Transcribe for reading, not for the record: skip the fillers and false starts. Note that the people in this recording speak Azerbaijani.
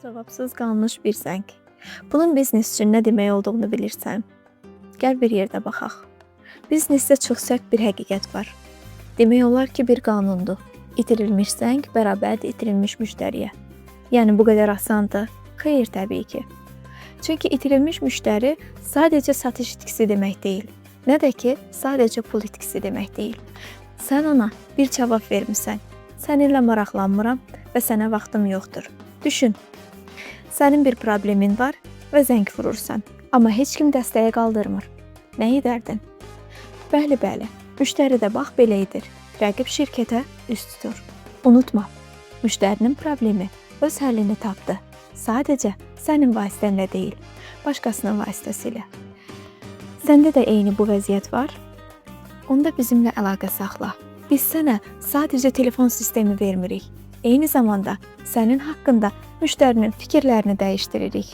Cavabsız qalmış bir zəng. Bunun biznes üçün nə demək olduğunu bilirsən? Gəl bir yerdə baxaq. Biznesdə çox sərt bir həqiqət var. Demək olar ki, bir qanundur. İtirilmiş zəng bərabərdir itirilmiş müştəriyə. Yəni bu qədər asandır? Xeyr, təbii ki. Çünki itirilmiş müştəri sadəcə satış itkisi demək deyil. Nə də ki, sadəcə pul itkisi demək deyil. Sən ona bir cavab vermisən. Səninlə maraqlanmıram və sənə vaxtım yoxdur. Düşün. Sənin bir problemin var və zəng vurursan, amma heç kim dəstəyə qaldırmır. Nə edərdin? Bəli, müştəri də bax belə edir. Rəqib şirkətə üst tutur. Unutma, müştərinin problemi öz həllini tapdı. Sadəcə sənin vasitənlə deyil, başqasının vasitəsilə. Səndə də eyni bu vəziyyət var? Onda bizimlə əlaqə saxla. Biz sənə sadəcə telefon sistemi vermirik. Eyni zamanda sənin haqqında müştərinin fikirlərini dəyişdiririk.